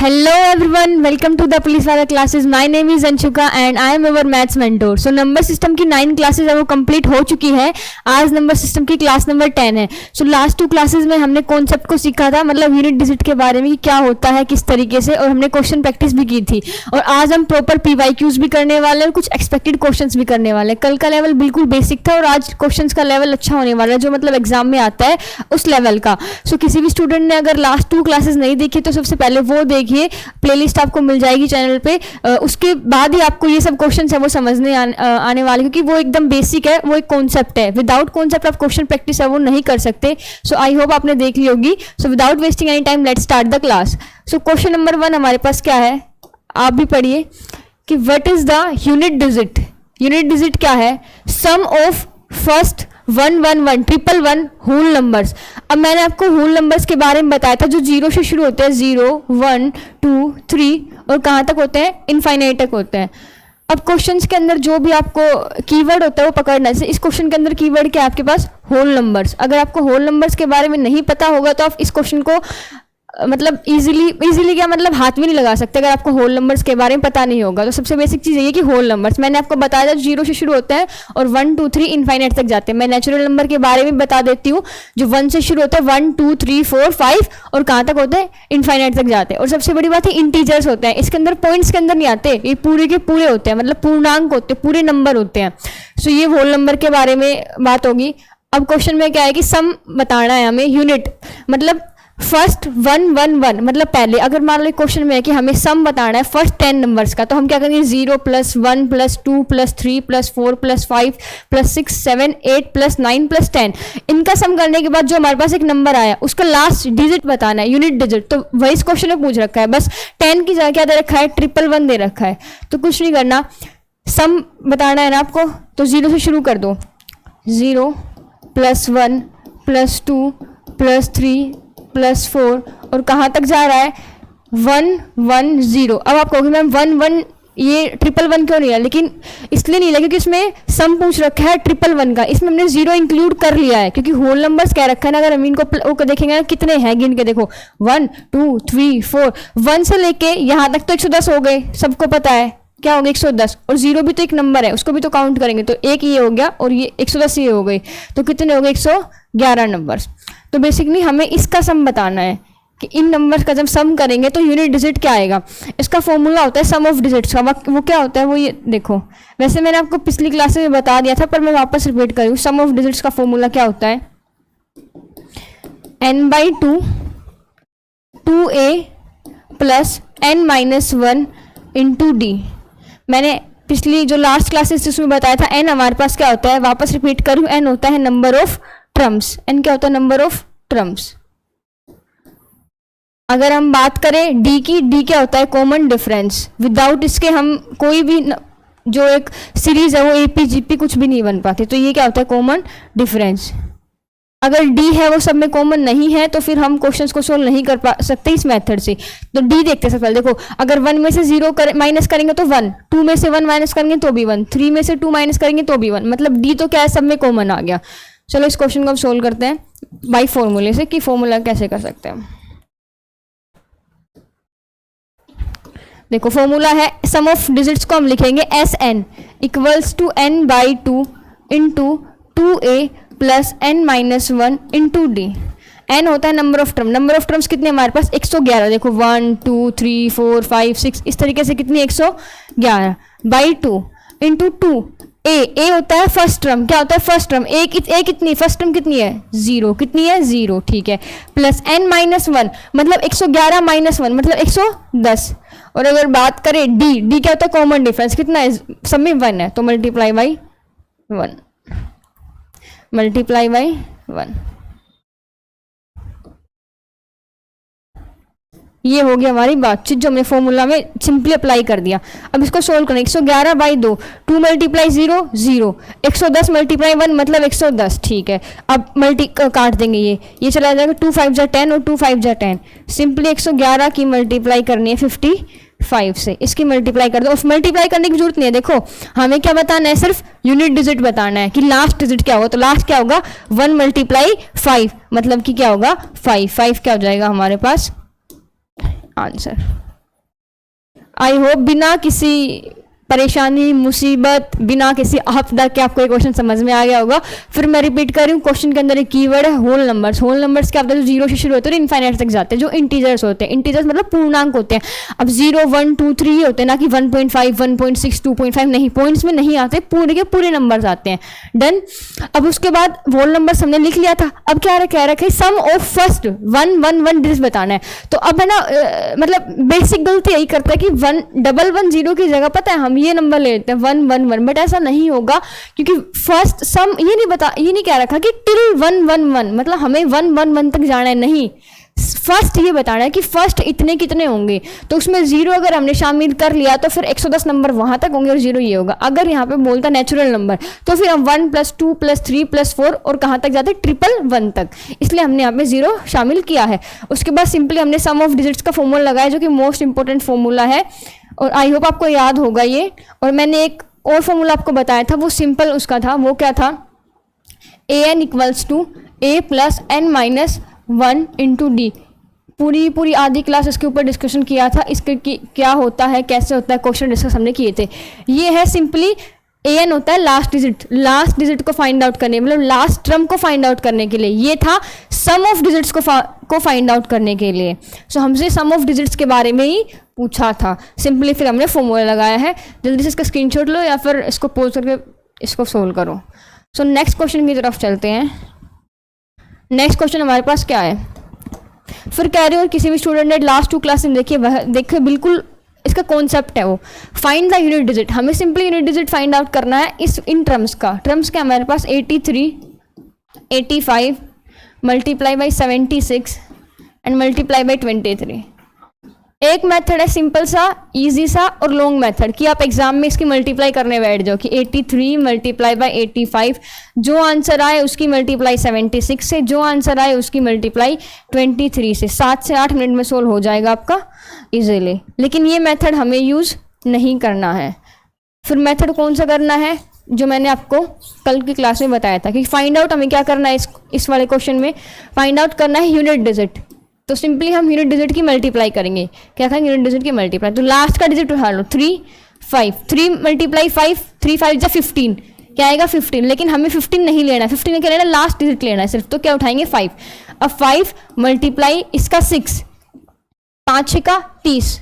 Hello everyone, welcome to the Police Wala classes. My name is Anshuka and I am your maths mentor. So number system की 9 classes है वो complete हो चुकी है. आज number system की class number 10 है. सो लास्ट 2 क्लासेज में हमने कॉन्सेप्ट को सीखा था, मतलब यूनिट डिजिट के बारे में कि क्या होता है किस तरीके से, और हमने क्वेश्चन प्रैक्टिस भी की थी. और आज हम प्रॉपर PYQs भी करने वाले हैं और कुछ एक्सपेक्टेड क्वेश्चंस भी करने वाले हैं. कल का लेवल बिल्कुल बेसिक था और आज क्वेश्चंस का लेवल अच्छा होने वाला है, जो मतलब एग्जाम में आता है उस लेवल का. सो किसी भी स्टूडेंट ने अगर लास्ट 2 क्लासेज नहीं देखी तो सबसे पहले वो देखिए, प्लेलिस्ट आपको मिल जाएगी चैनल पे. उसके बाद ही आपको ये सब क्वेश्चंस है वो समझने आने वाले, क्योंकि वो एकदम बेसिक है, वो एक कॉन्सेप्ट है. विदाउट कॉन्सेप्ट आप क्वेश्चन प्रैक्टिस है वो नहीं कर सकते. सो आई होप आपने देख ली होगी. So without wasting any time let's start the class. So question number 1 हमारे पास क्या है, आप भी पढ़िए कि what is the unit digit. Unit digit क्या है? सम ऑफ फर्स्ट 111 111 होल नंबर्स. अब मैंने आपको होल नंबर्स के बारे में बताया था जो 0 से शुरू होते हैं, 0 1 2 3 और कहाँ तक होते हैं, इनफाइनाइट तक होते हैं. अब क्वेश्चंस के अंदर जो भी आपको कीवर्ड होता है वो पकड़ना है. इस क्वेश्चन के अंदर कीवर्ड क्या है आपके पास? Whole numbers. अगर आपको होल नंबर्स के बारे में नहीं पता होगा तो आप इस क्वेश्चन को मतलब इजीली क्या मतलब हाथ में नहीं लगा सकते अगर आपको होल नंबर्स के बारे में पता नहीं होगा. तो सबसे बेसिक चीज़ ये कि होल नंबर्स मैंने आपको बताया था 0 से शुरू होते हैं और 1 2 3 इनफाइनाइट तक जाते हैं. मैं नेचुरल नंबर के बारे में बता देती हूँ, जो 1 से शुरू होता है 1 2 3 4 5 और कहाँ तक होते हैं, इनफाइनाइट तक जाते हैं. और सबसे बड़ी बात है इंटीजर्स होते हैं, इसके अंदर पॉइंट्स के अंदर नहीं आते, ये पूरे के पूरे होते हैं, मतलब पूर्णांक होते हैं, पूरे नंबर होते हैं. सो ये होल नंबर के बारे में बात होगी. अब क्वेश्चन में क्या है कि सम बताना है हमें. यूनिट मतलब फर्स्ट 111 मतलब पहले, अगर मान लो क्वेश्चन में है कि हमें सम बताना है फर्स्ट 10 नंबर्स का, तो हम क्या करेंगे, 0 + 1 + 2 + 3 + 4 + 5 + 6 7 8 + 9 + 10. इनका सम करने के बाद जो हमारे पास एक नंबर आया उसका लास्ट डिजिट बताना है, यूनिट डिजिट. तो वही इस क्वेश्चन में पूछ रखा है, बस 10 की जगह क्या दे रखा है, 111 दे रखा है. तो कुछ नहीं करना, सम बताना है ना आपको, तो 0 से शुरू कर दो. 0 + 1 + 2 + 3 + 4 और कहाँ तक जा रहा है, 1 1 0. अब आप कहोगे मैम 1 1 ये 111 क्यों नहीं है, लेकिन इसलिए नहीं है क्योंकि इसमें सम पूछ रखा है 111 का, इसमें हमने 0 इंक्लूड कर लिया है क्योंकि होल नंबर्स कह रखा है ना. अगर हम इनको देखेंगे ना कितने हैं, गिन के देखो 1 2 3 4, 1 से लेके यहाँ तक तो 110 हो गए, सबको पता है क्या हो गया 110. और 0 भी तो एक नंबर है, उसको भी तो काउंट करेंगे, तो एक ये हो गया और ये 110 ये हो गई, तो कितने हो गए, 111 नंबर्स. तो बेसिकली हमें इसका सम बताना है कि इन नंबर्स का जब सम करेंगे तो यूनिट डिजिट क्या आएगा. इसका फॉर्मूला होता है सम ऑफ डिजिट्स का. वो क्या होता है, वो ये देखो, वैसे मैंने आपको पिछली क्लास में बता दिया था पर मैं वापस रिपीट करूँ. सम ऑफ डिजिट्स का फॉर्मूला क्या होता है, n/2 2a + n-1 × d. मैंने पिछली जो लास्ट क्लासेस उसमें बताया था n हमारे पास क्या होता है, वापस रिपीट करूँ, n होता है नंबर ऑफ टर्म्स. n क्या होता है, नंबर ऑफ टर्म्स. अगर हम बात करें d की, d क्या होता है, कॉमन डिफरेंस. विदाउट इसके हम कोई भी जो एक सीरीज है वो APGP कुछ भी नहीं बन पाती. तो ये क्या होता है, कॉमन डिफरेंस. अगर d है वो सब में कॉमन नहीं है तो फिर हम क्वेश्चंस को सोल्व नहीं कर सकते इस मेथड से. तो d देखते हैं पहले. देखो अगर 1 में से 0 माइनस करेंगे तो 1, 2 में से 1 माइनस करेंगे तो भी 1, 3 में से 2 माइनस करेंगे तो भी 1, मतलब d तो क्या है, सब में कॉमन आ गया. चलो इस क्वेश्चन को हम सोल्व करते हैं बाई फॉर्मूले से, कि फॉर्मूला कैसे कर सकते हैं. देखो फॉर्मूला है, सम ऑफ डिजिट्स को हम लिखेंगे Sn = n/2 × 2a + n-1 × d. n होता है number of term. Number of terms कितने हमारे पास, 111. देखो 1 2 3 4 5 6 इस तरीके से कितनी 111 /2 × 2. a होता है फर्स्ट टर्म. क्या होता है फर्स्ट टर्म, a कितनी, फर्स्ट टर्म कितनी है, 0. कितनी है, 0. ठीक है. + n-1 मतलब 111 - 1 मतलब 110. और अगर बात करें d क्या होता है, कॉमन डिफरेंस. कितना है, सब में 1 है, तो मल्टीप्लाई बाई 1. ये हो गया हमारी बातचीत जो हमने फॉर्मूला में सिंपली अप्लाई कर दिया. अब इसको सोल्व करें. 111/2, 2 × 0 0, 110 × 1 मतलब 110. ठीक है. अब काट देंगे, ये चला जाएगा, 2 5 जा 10 और 2 5 जा 10. सिंपली 111 की मल्टीप्लाई करनी है 55 से, इसकी मल्टीप्लाई कर दो. और मल्टीप्लाई करने की जरूरत नहीं है. देखो हमें क्या बताना है, सिर्फ यूनिट डिजिट बताना है कि लास्ट डिजिट क्या होगा. तो लास्ट क्या होगा, 1 × 5 मतलब कि क्या होगा, 5 क्या हो जाएगा हमारे पास आंसर. आई होप बिना किसी परेशानी, मुसीबत, बिना किसी आपदा के आपको ये क्वेश्चन समझ में आ गया होगा। फिर मैं रिपीट कर रही हूँ, क्वेश्चन के अंदर एक कीवर्ड है होल नंबर्स। होल नंबर्स क्या होता है? जो जीरो से शुरू होते हैं और इनफाइनाइट तक जाते हैं, जो इंटीजर्स होते हैं। इंटीजर्स मतलब पूर्णांक होते हैं। अब 0, 1, 2, 3 होते हैं, ना कि 1.5, 1.6, 2.5 नहीं, पॉइंट्स में नहीं आते, पूरे के पूरे नंबर्स आते हैं। डन। अब उसके बाद होल नंबर्स हमने लिख लिया था। अब क्या कह रखा है? सम ऑफ फर्स्ट 1 डिजिट बताना है। तो अब है ना मतलब बेसिक गलती यही करता है कि 1 की जगह पता है हम ये नंबर ले लेते हैं 1 बट ऐसा नहीं होगा, क्योंकि फर्स्ट सम ये नहीं कह रखा कि टिल 1 मतलब हमें 1 तक जाना है, नहीं, फर्स्ट ये बताना है कि फर्स्ट इतने कितने होंगे। तो उसमें 0 अगर हमने शामिल कर लिया तो फिर 110 नंबर वहां तक होंगे और 0 ये होगा। अगर यहाँ पे बोलता नेचुरल नंबर तो फिर हम 1 + 2 + 3 + 4 और कहाँ तक जाते? 111 तक। इसलिए हमने यहाँ पे 0 शामिल किया है। उसके बाद सिंपली हमने सम ऑफ डिजिट्स का फॉर्मूला लगाया, जो कि मोस्ट इंपॉर्टेंट फॉर्मूला है और आई होप आपको याद होगा ये। और मैंने एक और फॉर्मूला आपको बताया था, वो सिंपल उसका था, वो क्या था? an = a + n - 1 × d। पूरी आधी क्लास इसके ऊपर डिस्कशन किया था, इसके क्या होता है, कैसे होता है, क्वेश्चन डिस्कस हमने किए थे। ये है सिंपली an होता है लास्ट डिजिट को फाइंड आउट करने, मतलब लास्ट टर्म को फाइंड आउट करने के लिए। ये था सम ऑफ डिजिट्स को फाइंड आउट करने के लिए। सो हमसे सम ऑफ डिजिट्स के बारे में ही पूछा था। सिंपली फिर हमने फॉर्मूला लगाया है। जल्दी से इसका स्क्रीनशॉट लो या फिर इसको पोज करके इसको सोल्व करो। सो नेक्स्ट क्वेश्चन की तरफ चलते हैं। नेक्स्ट क्वेश्चन हमारे पास क्या है? फिर कह रहे हो किसी भी स्टूडेंट ने लास्ट 2 क्लास में देखिए बिल्कुल इसका कॉन्सेप्ट है वो फाइंड द यूनिट डिजिट। हमें simply unit digit find out करना है इन टर्म्स का। टर्म्स क्या हमारे पास? 83, 85 × 76 एंड × 23। एक मेथड है सिंपल सा, इजी सा और लॉन्ग मेथड कि आप एग्जाम में इसकी मल्टीप्लाई करने बैठ जाओ कि 83 × 85, जो आंसर आए उसकी मल्टीप्लाई 76 से, जो आंसर आए उसकी मल्टीप्लाई 23 से। 7 से 8 मिनट में सोल्व हो जाएगा आपका इजीली। लेकिन ये मेथड हमें यूज़ नहीं करना है। फिर मेथड कौन सा करना है? जो मैंने आपको कल की क्लास में बताया था कि फाइंड आउट हमें क्या करना है इस वाले क्वेश्चन में, फाइंड आउट करना है यूनिट डिजिट। तो सिंपली हम यूनिट डिजिट की मल्टीप्लाई करेंगे। क्या करेंगे? यूनिट डिजिट की मल्टीप्लाई। तो लास्ट का डिजिट उठा लो 3, 5, 3 × 5, 3 × 5 = 15। क्या आएगा? 15। लेकिन हमें 15 नहीं लेना है, 15 में क्या लेना है? लास्ट डिजिट लेना है सिर्फ। तो क्या उठाएंगे? 5। अब 5 × इसका 6, 5 × 6 =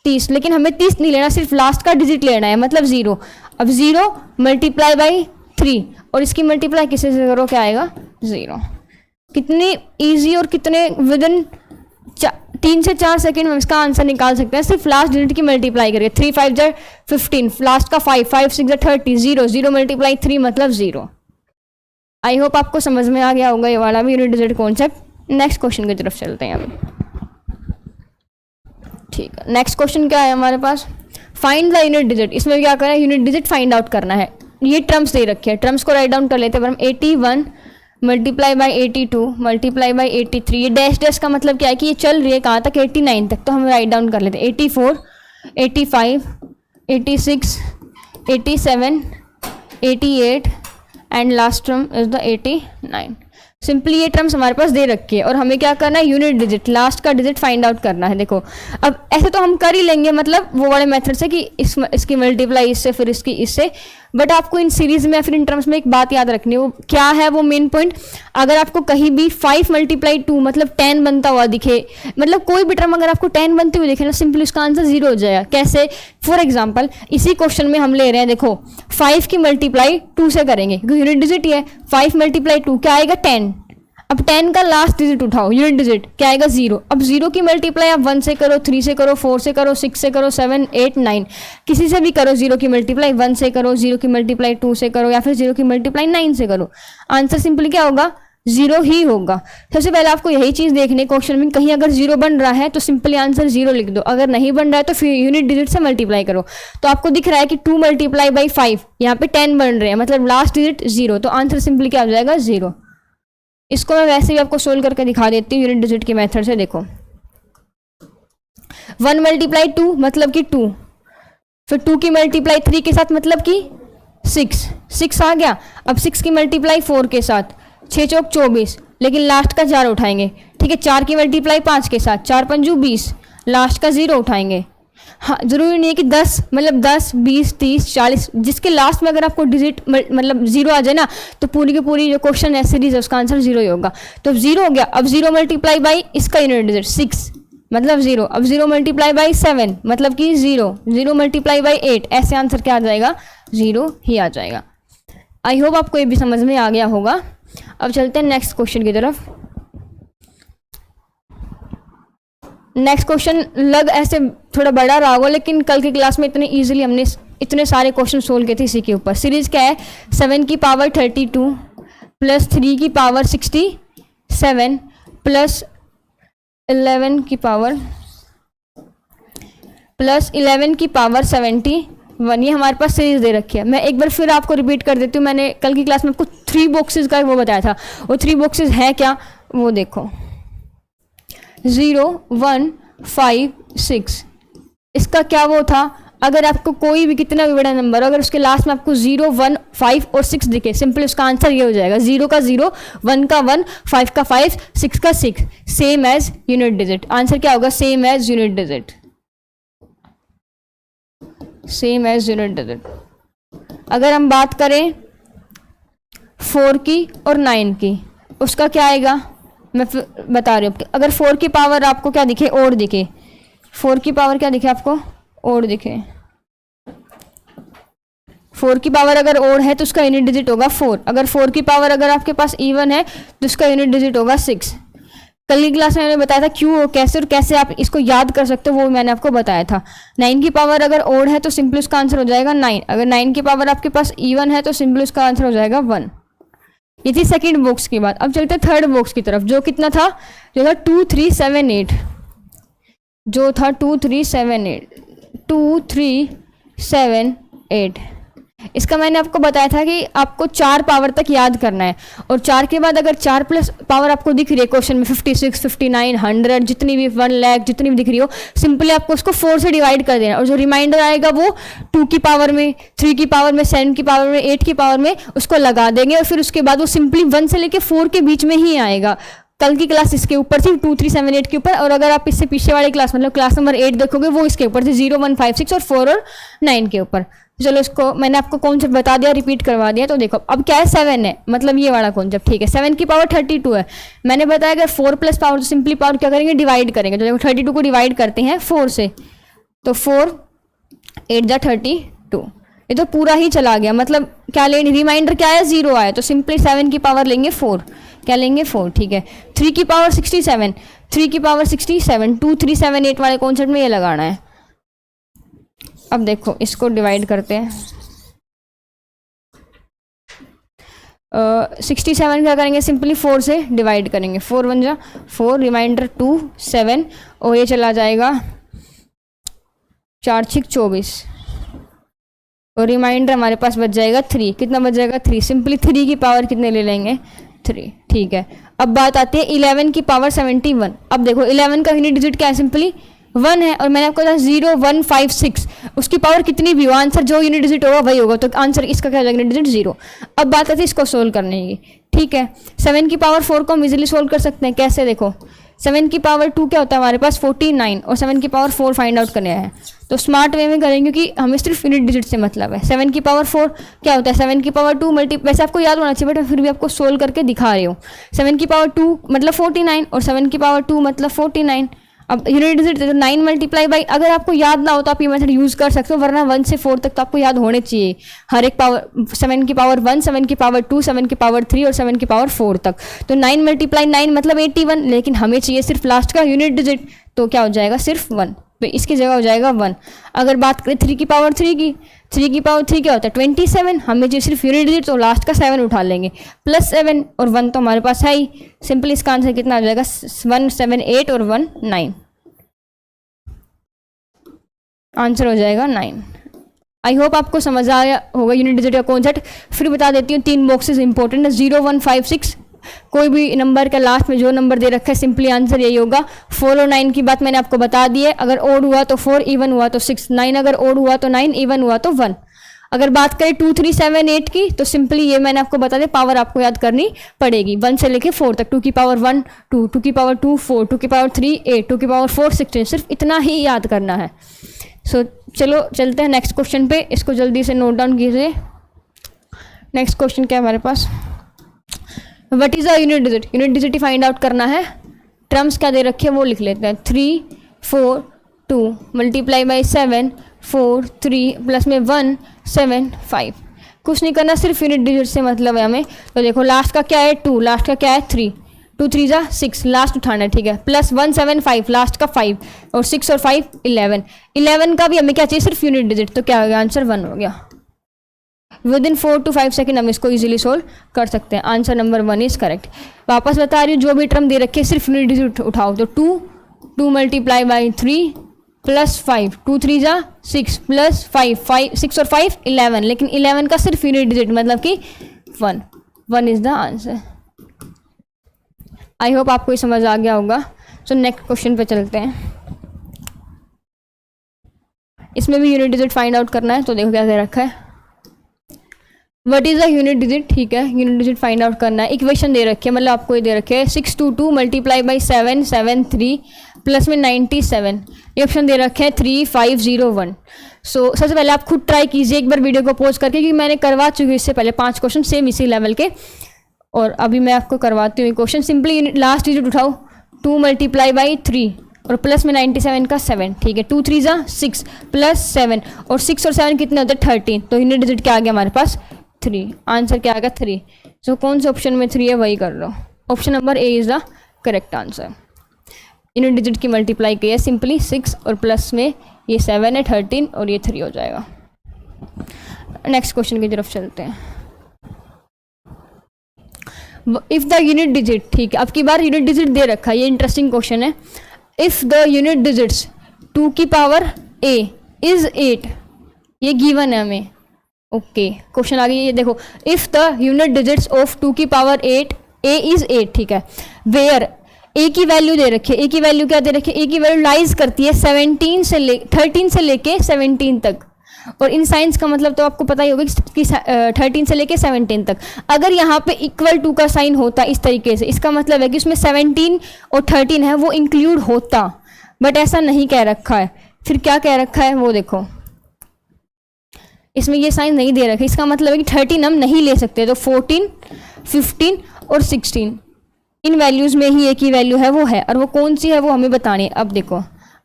30। लेकिन हमें 30 नहीं लेना, सिर्फ लास्ट का डिजिट लेना है, मतलब 0। अब 0 × 3 और इसकी मल्टीप्लाई किसी से करो, क्या आएगा? 0। कितनी ईजी और कितने विदिन 3 से 4 सेकंड में इसका आंसर निकाल सकते हैं, सिर्फ लास्ट डिजिट की मल्टीप्लाई करके। 3 × 5 = 15, लास्ट का 5, 5 × 6 = 30, 0 × 3 मतलब 0। आई होप आपको समझ में आ गया होगा ये वाला भी unit digit concept. Next question की तरफ चलते हैं अभी। ठीक है, नेक्स्ट क्वेश्चन क्या है हमारे पास? Find the unit digit. इसमें क्या करना है? यूनिट डिजिट फाइंड आउट करना है। ये टर्म्स दे रखे हैं, टर्म्स को राइट डाउन कर लेते हैं। हम 81 × 82 × 83। ये डैश का मतलब क्या है कि ये चल रही है कहाँ तक? 89 तक। तो हम राइट डाउन कर लेते हैं 84, 85, 86, 87, 88 and last term is the 89। Simply ये टर्म्स हमारे पास दे रखी है और हमें क्या करना है? यूनिट डिजिट, लास्ट का डिजिट फाइंड आउट करना है। देखो अब ऐसे तो हम कर ही लेंगे, मतलब वो वाले मेथड से कि इसकी मल्टीप्लाई इससे, फिर इसकी इससे। बट आपको इन सीरीज में फिर इन टर्म्स में एक बात याद रखनी है। वो क्या है? वो मेन पॉइंट, अगर आपको कहीं भी 5 × 2 मतलब 10 बनता हुआ दिखे, मतलब कोई भी टर्म अगर आपको 10 बनते हुए दिखे ना, सिंपली उसका आंसर 0 हो जाएगा। कैसे? फॉर एग्जाम्पल इसी क्वेश्चन में हम ले रहे हैं, देखो 5 की मल्टीप्लाई 2 से करेंगे क्योंकि यूनिट डिजिट ही है। 5 × 2 क्या आएगा? 10। अब 10 का लास्ट डिजिट उठाओ, यूनिट डिजिट क्या आएगा? 0। अब 0 की मल्टीप्लाई आप 1 से करो, 3 से करो, 4 से करो, 6 से करो, 7, 8, 9, किसी से भी करो। 0 की मल्टीप्लाई 1 से करो, 0 की मल्टीप्लाई 2 से करो, या फिर 0 की मल्टीप्लाई 9 से करो। आंसर सिंपली क्या होगा? 0 ही होगा। सबसे पहले आपको यही चीज़ देखने क्वेश्चन में, कहीं अगर 0 बन रहा है तो सिंपली आंसर 0 लिख दो। अगर नहीं बन रहा है तो फिर यूनिट डिजिट से मल्टीप्लाई करो। तो आपको दिख रहा है कि 2 × 5, यहाँ पे 10 बन रहे हैं, मतलब लास्ट डिजिट 0। तो आंसर सिंपली क्या हो जाएगा? 0। इसको मैं वैसे भी आपको सोल्व करके दिखा देती हूँ यूनिट डिजिट के मेथड से। देखो 1 × 2 मतलब कि 2, फिर 2 की मल्टीप्लाई 3 के साथ मतलब कि 6 आ गया। अब 6 की मल्टीप्लाई 4 के साथ, 6 चौक 24, लेकिन लास्ट का 4 उठाएंगे। ठीक है, 4 की मल्टीप्लाई 5 के साथ, 4 पंजू 20, लास्ट का 0 उठाएंगे। हाँ, ज़रूरी नहीं है कि 10 मतलब 10 20 30 40, जिसके लास्ट में अगर आपको डिजिट मतलब जीरो आ जाए ना, तो पूरी की पूरी जो क्वेश्चन है सीरीज है उसका आंसर जीरो ही होगा। तो अब जीरो हो गया, अब जीरो मल्टीप्लाई बाई इसका यूनिट डिजिट 6 मतलब जीरो, अब जीरो मल्टीप्लाई बाई 7 मतलब कि जीरो, जीरो मल्टीप्लाई बाई 8, ऐसे आंसर क्या आ जाएगा, जीरो ही आ जाएगा। आई होप आपको ये भी समझ में आ गया होगा। अब चलते हैं नेक्स्ट क्वेश्चन की तरफ। नेक्स्ट क्वेश्चन लग ऐसे थोड़ा बड़ा रहा होगा, लेकिन कल की क्लास में इतने इजीली हमने इतने सारे क्वेश्चन सोल्व किए थे इसी के ऊपर। सीरीज क्या है, 7 की पावर 32 प्लस 3 की पावर 67 प्लस 11 की पावर 71, ये हमारे पास सीरीज दे रखी है। मैं एक बार फिर आपको रिपीट कर देती हूँ, मैंने कल की क्लास में आपको 3 बॉक्सेस का वो बताया था। वो 3 बॉक्सेस है क्या, वो देखो 0 1 5 6। इसका क्या वो था, अगर आपको कोई भी कितना भी बड़ा नंबर अगर उसके लास्ट में आपको 0 1 5 और 6 दिखे, सिंपल उसका आंसर ये हो जाएगा 0 का 0, 1 का 1, 5 का 5, 6 का 6, same as unit digit. Answer क्या होगा, same as unit digit, same as unit digit. अगर हम बात करें 4 की और 9 की, उसका क्या आएगा, मैं बता रही हूँ। अगर 4 की पावर आपको क्या दिखे, और दिखे, 4 की पावर क्या दिखे आपको, और दिखे, 4 की पावर अगर और है तो उसका यूनिट डिजिट होगा 4। अगर 4 की पावर अगर आपके पास इवन है तो उसका यूनिट डिजिट होगा 6। कल की क्लास में मैंने बताया था क्यों, कैसे और कैसे आप इसको याद कर सकते हो, वो मैंने आपको बताया था। 9 की पावर अगर और है तो सिंपल उसका आंसर हो जाएगा 9। अगर 9 की पावर आपके पास इवन है तो सिंपल उसका आंसर हो जाएगा 1। ये थी सेकेंड बॉक्स की बात। अब चलते थर्ड बॉक्स की तरफ, जो कितना था, जो था 2 3 7 8, जो था 2 3 7 8, 2 3 7 8। इसका मैंने आपको बताया था कि आपको 4 पावर तक याद करना है, और 4 के बाद अगर 4 प्लस पावर आपको दिख रही है क्वेश्चन में 56 59 100 जितनी भी 1 लाख जितनी भी दिख रही हो, सिंपली आपको उसको 4 से डिवाइड कर देना, और जो रिमाइंडर आएगा वो 2 की पावर में, 3 की पावर में, 7 की पावर में, 8 की पावर में उसको लगा देंगे, और फिर उसके बाद वो सिंपली 1 से लेके 4 के बीच में ही आएगा। कल की क्लास इसके ऊपर थी 2 3 7 8 के ऊपर, और अगर आप इससे पीछे वाली क्लास मतलब क्लास नंबर 8 देखोगे वो इसके ऊपर थी 0 1 5 6 और 4 और 9 के ऊपर। चलो इसको मैंने आपको कॉन्सेप्ट बता दिया, रिपीट करवा दिया। तो देखो अब क्या है, 7 है, मतलब ये वाला कॉन्सेप्ट, ठीक है। 7 की पावर 32 है, मैंने बताया अगर 4 प्लस पावर तो सिंपली पावर क्या करेंगे, डिवाइड करेंगे। तो देखो 32 को डिवाइड करते हैं 4 से, तो 4 8 जा 32, ये तो पूरा ही चला गया। मतलब क्या लेंगे, रिमाइंडर क्या है, 0 आया, तो सिंपली 7 की पावर लेंगे 4, क्या लेंगे 4, ठीक है। 3 की पावर 67, 3 की पावर 67, 2 3 7 8 वाले कॉन्सेप्ट में ये लगाना है। अब देखो इसको डिवाइड करते हैं, 67 क्या करेंगे, सिंपली 4 से डिवाइड करेंगे, 4 1 जा 4, रिमाइंडर 2 7, और ये चला जाएगा 4 6 24, और रिमाइंडर हमारे पास बच जाएगा 3। कितना बच जाएगा, 3। सिंपली 3 की पावर कितने ले लेंगे, 3, ठीक है। अब बात आती है 11 की पावर 71। अब देखो 11 का यूनिट डिजिट क्या है, सिंपली 1 है, और मैंने आपको कहा 0 1 5 6, उसकी पावर कितनी भी हो, आंसर जो यूनिट डिजिट होगा वही होगा, तो आंसर इसका क्या हो जाएगा, यूनिट डिजिट 0। अब बात आती है इसको सोल्व करने की, ठीक है। 7 की पावर 4 को हम इजीली सोल्व कर सकते हैं, कैसे, देखो 7 की पावर 2 क्या होता है हमारे पास 49, और 7 की पावर 4 फाइंड आउट करने है, तो स्मार्ट वे में करेंगे क्योंकि हमें सिर्फ यूनिट डिजिट से मतलब है। 7 की पावर 4 क्या होता है, 7 की पावर 2 वैसे आपको याद होना चाहिए, बट मैं फिर भी आपको सोल्व करके दिखा रही हूँ। 7 की पावर 2 मतलब 49, और 7 की पावर 2 मतलब 49। अब यूनिट डिजिट तो 9 मल्टीप्लाई बाई, अगर आपको याद ना हो तो आप ये मेथड यूज़ कर सकते हो, वरना 1 से 4 तक तो आपको याद होने चाहिए हर एक पावर। 7 की पावर 1, 7 की पावर 2, 7 की पावर 3 और 7 की पावर 4 तक, तो 9 मल्टीप्लाई 9 मतलब 81, लेकिन हमें चाहिए सिर्फ लास्ट का यूनिट डिजिट, तो क्या हो जाएगा, सिर्फ 1, तो इसकी जगह हो जाएगा 1। अगर बात करें 3 की पावर 3 की, 3 की पावर 3 क्या होता है 27, हमें चाहिए सिर्फ यूनिट डिजिट, तो लास्ट का 7 उठा लेंगे, प्लस 7 और 1 तो हमारे पास है ही, सिंपल इसका आंसर कितना हो जाएगा 1 7 8 और 1 9, आंसर हो जाएगा 9। आई होप आपको समझ आया होगा यूनिट डिजिट का कॉन्सेप्ट। फिर बता देती हूँ 3 बॉक्सेस इंपॉर्टेंट है, 0 1 5 6, कोई भी नंबर का लास्ट में जो नंबर दे रखा है सिंपली आंसर यही होगा। 4 और 9 की बात मैंने आपको बता दी है, अगर ओड हुआ तो 4, इवन हुआ तो 6, 9 अगर ओड हुआ तो 9, इवन हुआ तो 1। अगर बात करें 2 3 7 8 की, तो सिंपली ये मैंने आपको बता दिया, पावर आपको याद करनी पड़ेगी 1 से लेके 4 तक। 2 की पावर 1 2, 2 की पावर 2 4, 2 की पावर 3 8, 2 की पावर 4 16, सिर्फ इतना ही याद करना है। सो चलो चलते हैं नेक्स्ट क्वेश्चन पे, इसको जल्दी से नोट डाउन कीजिए। नेक्स्ट क्वेश्चन क्या है हमारे पास, what is a unit digit, unit digit ही फाइंड आउट करना है। टर्म्स क्या दे रखे हैं वो लिख लेते हैं, 3 4 2 मल्टीप्लाई बाई 7 4 3 प्लस में 1 7 5। कुछ नहीं करना, सिर्फ यूनिट डिजिट से मतलब है हमें। तो देखो लास्ट का क्या है 2, लास्ट का क्या है 3, 2 3 जा 6, लास्ट उठाना है, ठीक है, प्लस 1 7 5, लास्ट का 5 और 6 और 5 11, 11 का भी हमें क्या चाहिए, सिर्फ यूनिट डिजिट। तो क्या हो गया, आंसर 1 हो गया। विद इन 4 to 5 सेकेंड हम इसको इजीली सोल्व कर सकते हैं। Answer number 1 is correct. वापस बता रही हूँ, जो भी टर्म दे रखे सिर्फ यूनिट डिजिट उठाओ। तो 2 मल्टीप्लाई बाई 3 प्लस 5, 2 3 जा 6 प्लस 5 6 और 5 11, लेकिन 11 का सिर्फ यूनिट डिजिट मतलब कि 1 is the answer. I hope आपको ये समझ आ गया होगा। सो नेक्स्ट क्वेश्चन पे चलते हैं। इसमें भी यूनिट डिजिट फाइंड आउट करना है। तो देखो क्या दे रखा है, what is a unit digit, ठीक है, यूनिट डिजिट फाइंड आउट करना है। इक्वेशन दे रखी है, मतलब आपको ये दे रखे है 622 मल्टीप्लाई बाई 7 7 3 प्लस में 97, ये ऑप्शन दे रखे हैं 3 5 0 1। सो सबसे पहले आप खुद ट्राई कीजिए एक बार वीडियो को पॉज करके, क्योंकि मैंने करवा चुकी हूँ इससे पहले 5 क्वेश्चन सेम इसी लेवल के, और अभी मैं आपको करवाती हूँ क्वेश्चन। सिंपली लास्ट डिजिट उठाओ, 2 मल्टीप्लाई बाई 3 और प्लस में 97 का 7, ठीक है, 2 3 जा 6 प्लस 7 और 6 और 7 कितने होते हैं 13। तो यूनिट डिजिट क्या आ गया हमारे पास 3, आंसर क्या आ गया 3। सो कौन से ऑप्शन में 3 है वही कर लो, option number A is the correct answer. Unit digit की मल्टीप्लाई की है सिंपली 6 और प्लस में ये 7 है 13 और ये 3 हो जाएगा। नेक्स्ट क्वेश्चन की तरफ चलते हैं। इफ़ द यूनिट डिजिट, ठीक है, अब की बार यूनिट डिजिट दे रखा है, ये इंटरेस्टिंग क्वेश्चन है। इफ़ द यूनिट डिजिट्स 2 की पावर a इज़ 8, ये गिवन है हमें। ओके, क्वेश्चन आ गया, ये देखो, if the unit digits of 2 की पावर 8 a इज़ 8, ठीक है, वेयर a की वैल्यू दे रखी है, a की वैल्यू क्या दे रखी है, a की वैल्यू लाइज करती है 13 से लेके 17 तक। और इन साइंस का मतलब तो आपको पता ही होगा कि 13 से लेके 17 तक। अगर यहाँ पे इक्वल टू का साइन होता इस तरीके से, इसका मतलब है कि उसमें 17 और 13 है वो इंक्लूड होता, बट ऐसा नहीं कह रखा है। फिर क्या कह रखा है वो देखो, इसमें ये साइन नहीं दे रखा, इसका मतलब है कि 13 हम नहीं ले सकते। तो 14 15 और 16 इन वैल्यूज़ में ही एक ही वैल्यू है वो है, और वो कौन सी है वो हमें बतानी है। अब देखो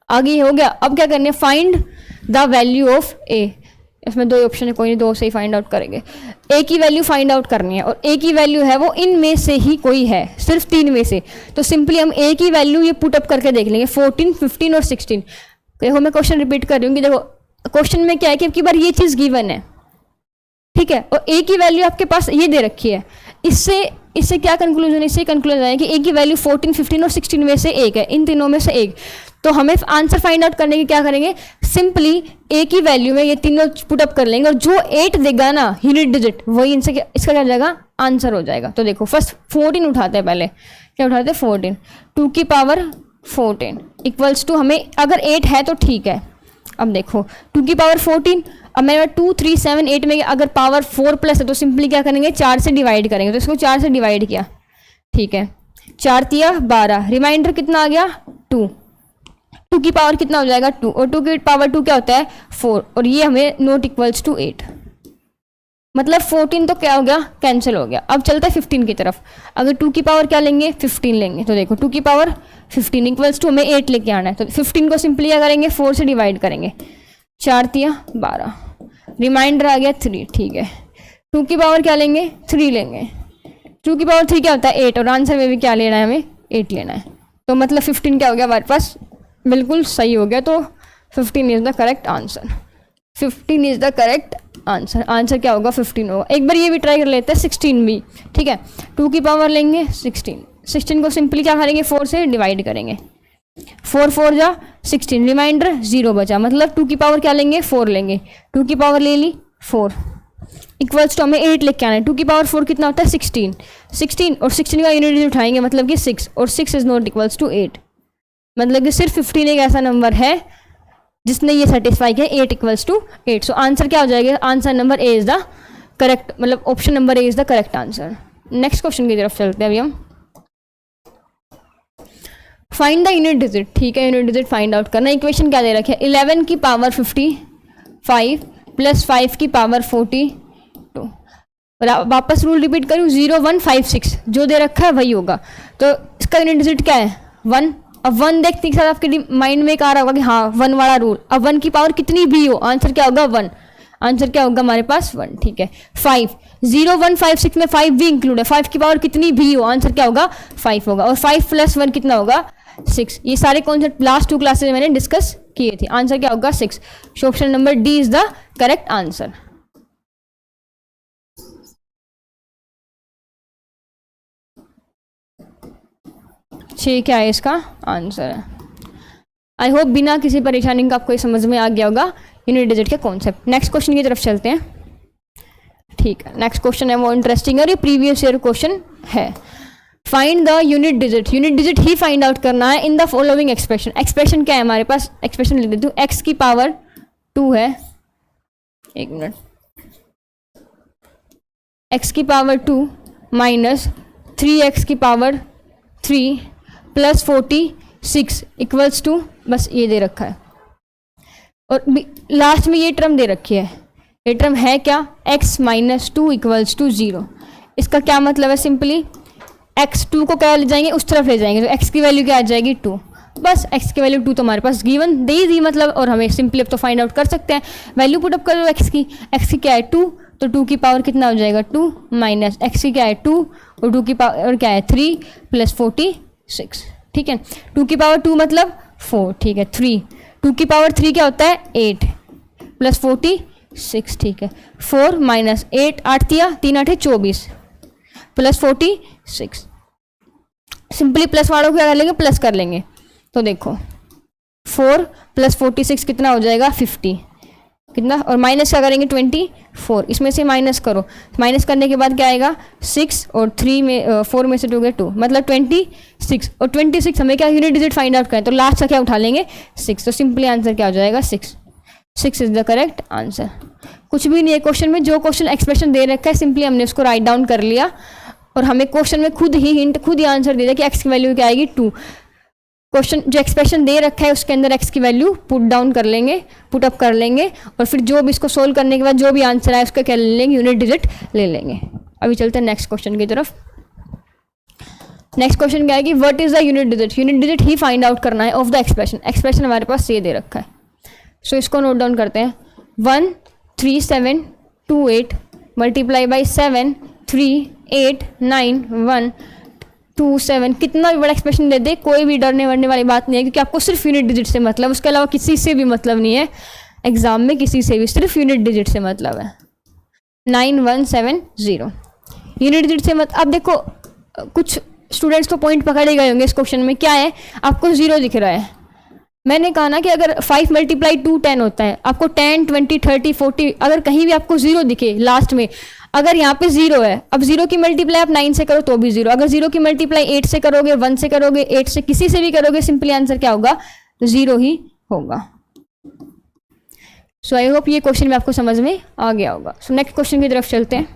आगे हो गया, अब क्या करना है, फाइंड द वैल्यू ऑफ ए। इसमें 2 ऑप्शन है, कोई नहीं, 2 से ही फाइंड आउट करेंगे। ए की वैल्यू फाइंड आउट करनी है, और ए की वैल्यू है वो इन में से ही कोई है, सिर्फ 3 में से। तो सिंपली हम ए की वैल्यू ये पुट अप करके देख लेंगे, 14 15 और 16। देखो मैं क्वेश्चन रिपीट कर रही हूँ कि देखो क्वेश्चन में क्या है कि अब की बार ये चीज़ गिवन है, ठीक है, और ए की वैल्यू आपके पास ये दे रखी है। इससे क्या कंक्लूजन, इससे कंक्लूजन है कि ए की वैल्यू 14 15 और 16 में से एक है, इन तीनों में से एक। तो हमें आंसर फाइंड आउट करने की क्या करेंगे, सिंपली ए की वैल्यू में ये तीनों पुट अप कर लेंगे, और जो 8 देगा ना यूनिट डिजिट, वही इनसे इसका क्या हो जाएगा, आंसर हो जाएगा। तो देखो फर्स्ट 14 उठाते हैं, पहले क्या उठाते हैं 14, 2 की पावर 14 इक्वल्स टू, हमें अगर 8 है तो ठीक है। अब देखो 2 की पावर 14, अब मेरे 2 3 7 8 में अगर पावर 4 प्लस है तो सिंपली क्या करेंगे 4 से डिवाइड करेंगे। तो इसको 4 से डिवाइड किया, ठीक है, 4 तिया 12, रिमाइंडर कितना आ गया 2, 2 की पावर कितना हो जाएगा 2, और 2 की पावर 2 क्या होता है 4, और ये हमें नॉट इक्वल्स टू 8, मतलब 14 तो क्या हो गया, कैंसिल हो गया। अब चलता है 15 की तरफ, अगर 2 की पावर क्या लेंगे 15 लेंगे। तो देखो 2 की पावर 15 इक्वल्स टू हमें 8 लेके आना है। तो 15 को सिंपली क्या करेंगे 4 से डिवाइड करेंगे, 4 तिया 12, रिमाइंडर आ गया 3, ठीक है। 2 की पावर क्या लेंगे 3 लेंगे, 2 की पावर 3 क्या होता है 8, और आंसर में भी क्या लेना है हमें 8 लेना है। तो मतलब 15 क्या हो गया हमारे पास, बिल्कुल सही हो गया। तो 15 is the correct answer, 15 is the correct answer. Answer क्या होगा 15 होगा। एक बार ये भी ट्राई कर लेते हैं 16 भी, ठीक है। 2 की पावर लेंगे 16 को सिंपली क्या करेंगे 4 से डिवाइड करेंगे, 4 4 जा 16, रिमाइंडर 0 बचा, मतलब 2 की पावर क्या लेंगे 4 लेंगे, 2 की पावर ले ली 4 इक्वल्स टू हमें 8 लेके आना है। 2 की पावर 4 कितना होता है 16 और 16 का यूनिट उठाएंगे, मतलब कि 6, और 6 इज नॉट इक्वल्स टू 8, मतलब कि सिर्फ 15 एक ऐसा नंबर है जिसने ये सेटिस्फाई किया 8 इक्वल्स टू 8। सो आंसर क्या हो जाएगा, answer number A is the correct, मतलब option number A is the correct answer. Next question की तरफ चलते हैं अभी हम। फाइंड द यूनिट डिजिट, ठीक है, यूनिट डिजिट फाइंड आउट करना। इक्वेशन क्या दे रखे है, 11 की पावर 55 प्लस 5 की पावर 42। वापस रूल रिपीट करूँ, 0156 जो दे रखा है वही होगा। तो इसका यूनिट डिजिट क्या है, 1। अब 1 देखते के साथ आपके माइंड में एक आ रहा होगा कि हाँ 1 वाला रूल। अब 1 की पावर कितनी भी हो, आंसर क्या होगा 1, आंसर क्या होगा हमारे पास 1, ठीक है। 5, 0156 में 5 भी इंक्लूड है, 5 की पावर कितनी भी हो, आंसर क्या होगा 5 होगा। और 5 + 1 कितना होगा 6। ये सारे कॉन्सेप्ट लास्ट 2 क्लासेज में मैंने डिस्कस किए थे। आंसर क्या होगा 6। Option number D is the correct answer. ठीक क्या है इसका आंसर है। आई होप बिना किसी परेशानी का आपको समझ में आ गया होगा यूनिट डिजिट के कॉन्सेप्ट। नेक्स्ट क्वेश्चन की तरफ चलते हैं, ठीक है। नेक्स्ट क्वेश्चन है वो इंटरेस्टिंग है और ये प्रीवियस ईयर क्वेश्चन है। Find the unit digit, unit digit ही फाइंड आउट करना है in the following expression. Expression क्या है हमारे पास, एक्सप्रेशन लिख देती हूँ। एक्स की पावर 2 है, एक मिनट, एक्स की पावर 2 माइनस 3x की पावर 3 प्लस 46 इक्वल्स टू, बस ये दे रखा है। और लास्ट में ये टर्म दे रखी है, ये टर्म है क्या, x - 2 इक्वल्स टू 0। इसका क्या मतलब है, सिंपली x 2 को क्या ले जाएंगे, उस तरफ ले जाएंगे, तो x की वैल्यू क्या आ जाएगी 2। बस x की वैल्यू 2 तो हमारे पास गिवन दे दी मतलब, और हमें सिंपली अब तो फाइंड आउट कर सकते हैं। वैल्यू पुट अप करो x की क्या है 2, तो 2 की पावर कितना हो जाएगा 2 माइनस x की क्या है 2 और 2 की पावर क्या है 3 प्लस 46, ठीक है। 2 की पावर 2 मतलब 4, ठीक है। 3, 2 की पावर 3 क्या होता है 8 प्लस 46, ठीक है। 4 माइनस 8, 8 दिया 3 8 24 प्लस 46। सिंपली प्लस वालों को क्या कर लेंगे, प्लस कर लेंगे। तो देखो 4 प्लस 46 कितना हो जाएगा 50, कितना, और माइनस क्या करेंगे 24, इसमें से माइनस करो, माइनस करने के बाद क्या आएगा 6 और 3 में 4 में से 2 गए 2 मतलब 26, और 26 हमें क्या यूनिट डिजिट फाइंड आउट करें तो लास्ट का क्या उठा लेंगे 6, तो सिंपली आंसर क्या हो जाएगा 6 इज द करेक्ट आंसर। कुछ भी नहीं है क्वेश्चन में, जो क्वेश्चन एक्सप्रेशन दे रखा है सिंपली हमने उसको राइट डाउन कर लिया, और हमें क्वेश्चन में खुद ही हिंट, खुद ही आंसर दे दिया कि एक्स की वैल्यू क्या आएगी 2। क्वेश्चन जो एक्सप्रेशन दे रखा है उसके अंदर एक्स की वैल्यू पुट डाउन कर लेंगे, पुट अप कर लेंगे, और फिर जो भी इसको सोल्व करने के बाद जो भी आंसर आए उसका क्या ले लेंगे, यूनिट डिजिट ले लेंगे। अभी चलते हैं नेक्स्ट क्वेश्चन की तरफ। नेक्स्ट क्वेश्चन क्या है कि what is the unit digit, unit digit ही फाइंड आउट करना है ऑफ द एक्सप्रेशन। एक्सप्रेशन हमारे पास ये दे रखा है, सो इसको नोट डाउन करते हैं। 13728 मल्टीप्लाई बाई 7389127, कितना भी बड़ा एक्सप्रेशन दे दे कोई भी डरने वरने वाली बात नहीं है, क्योंकि आपको सिर्फ यूनिट डिजिट से मतलब, उसके अलावा किसी से भी मतलब नहीं है एग्जाम में, किसी से भी, सिर्फ यूनिट डिजिट से मतलब है। 9170 यूनिट डिजिट से मतलब। अब देखो कुछ स्टूडेंट्स तो पॉइंट पकड़े गए होंगे इस क्वेश्चन में, क्या है आपको 0 दिख रहा है। मैंने कहा ना कि अगर 5 × 2 10 होता है, आपको 10 20 30 40 अगर कहीं भी आपको 0 दिखे लास्ट में, अगर यहाँ पे 0 है, अब 0 की मल्टीप्लाई आप 9 से करो तो भी 0, अगर 0 की मल्टीप्लाई 8 से करोगे, 1 से करोगे, 8 से, किसी से भी करोगे, सिंपली आंसर क्या होगा 0 ही होगा। सो आई होप ये क्वेश्चन में आपको समझ में आ गया होगा। सो नेक्स्ट क्वेश्चन की तरफ चलते हैं।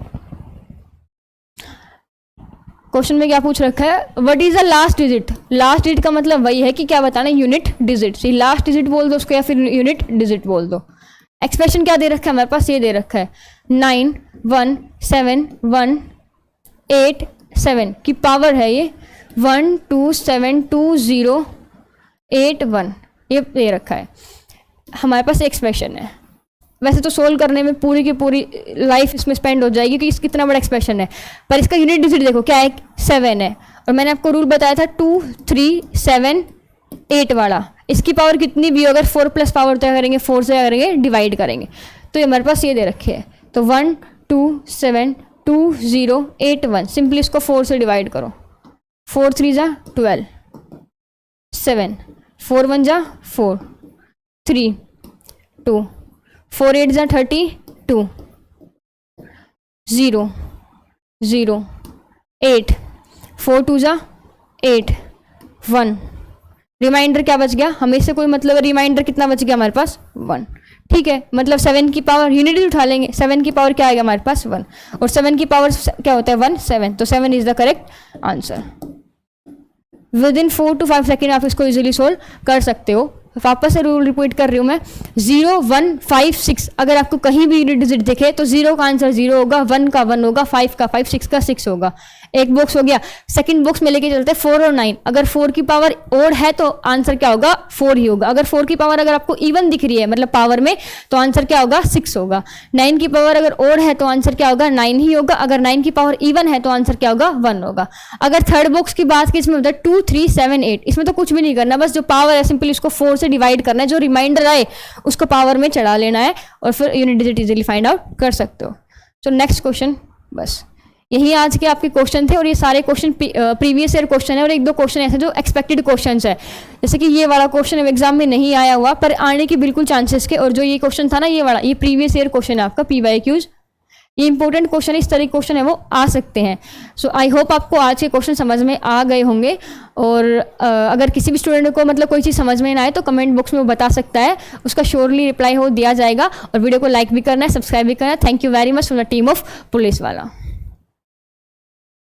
क्वेश्चन में क्या पूछ रखा है, what is the last digit. Last digit का मतलब वही है कि क्या बताना, यूनिट डिजिट। सी लास्ट डिजिट बोल दो उसको, या फिर यूनिट डिजिट बोल दो। एक्सप्रेशन क्या दे रखा है हमारे पास, ये दे रखा है 91718 की पावर है ये 127208 ये दे रखा है हमारे पास एक्सप्रेशन है। वैसे तो सोल्व करने में पूरी की पूरी लाइफ इसमें स्पेंड हो जाएगी कि इसका कितना बड़ा एक्सप्रेशन है, पर इसका यूनिट डिजिट देखो क्या है 7 है, और मैंने आपको रूल बताया था 2 3 7 8 वाला। इसकी पावर कितनी भी हो, अगर 4 प्लस पावर तो करेंगे 4 से करेंगे डिवाइड करेंगे, तो ये हमारे पास ये दे रखे है, तो 127208 सिंपली इसको 4 से डिवाइड करो, 4 3 जा 12 7 4 1 जा 4 3 2 4 8 जा 32 0 0 8 4 2 जा 8 1 रिमाइंडर क्या बच गया, हमें से कोई मतलब रिमाइंडर कितना बच गया हमारे पास 1, ठीक है। मतलब 7 की पावर यूनिट उठा लेंगे, 7 की पावर क्या आएगा हमारे पास 1, और 7 की पावर क्या होता है 1 7, तो 7 is the correct answer. With in 4 to 5 second आप इसको इजीली सोल्व कर सकते हो। वापस से रूल रिपीट कर रही हूँ मैं, 0 1 5 6 अगर आपको कहीं भी यूनिट डिजिट दिखे तो 0 का आंसर 0 होगा, 1 का 1 होगा, 5 का 5, 6 का 6 होगा। एक बॉक्स हो गया। सेकंड बॉक्स में लेके चलते हैं 4 और 9। अगर 4 की पावर ओड है तो आंसर क्या होगा, 4 ही होगा। अगर 4 की पावर अगर आपको इवन दिख रही है मतलब पावर में, तो आंसर क्या होगा, 6 होगा। 9 की पावर अगर ओड है तो आंसर क्या होगा, 9 ही होगा। अगर 9 की पावर इवन है तो आंसर क्या होगा, 1 होगा। अगर थर्ड बॉक्स की बात की, इसमें होता है 2 3 7 8। इसमें तो कुछ भी नहीं करना, बस जो पावर है सिंपली उसको 4 से डिवाइड करना है, जो रिमाइंडर आए उसको पावर में चढ़ा लेना है और फिर unit digit easily find out कर सकते हो। सो नेक्स्ट क्वेश्चन, बस यही आज के आपके क्वेश्चन थे और ये सारे क्वेश्चन प्रीवियस ईयर क्वेश्चन है और एक दो क्वेश्चन ऐसे जो एक्सपेक्टेड क्वेश्चंस है। जैसे कि ये वाला क्वेश्चन एग्जाम में नहीं आया हुआ पर आने की बिल्कुल चांसेस के, और जो ये क्वेश्चन था ना ये वाला, ये प्रीवियस ईयर क्वेश्चन है आपका PYQs। ये इंपॉर्टेंट क्वेश्चन इस तरह के क्वेश्चन है वो आ सकते हैं। सो आई होप आपको आज के क्वेश्चन समझ में आ गए होंगे। और अगर किसी भी स्टूडेंट को मतलब कोई चीज़ समझ में ना आए तो कमेंट बॉक्स में वो बता सकता है, उसका श्योरली रिप्लाई हो दिया जाएगा। और वीडियो को लाइक भी करना है, सब्सक्राइब भी करना है। Thank you very much from the team of police वाला।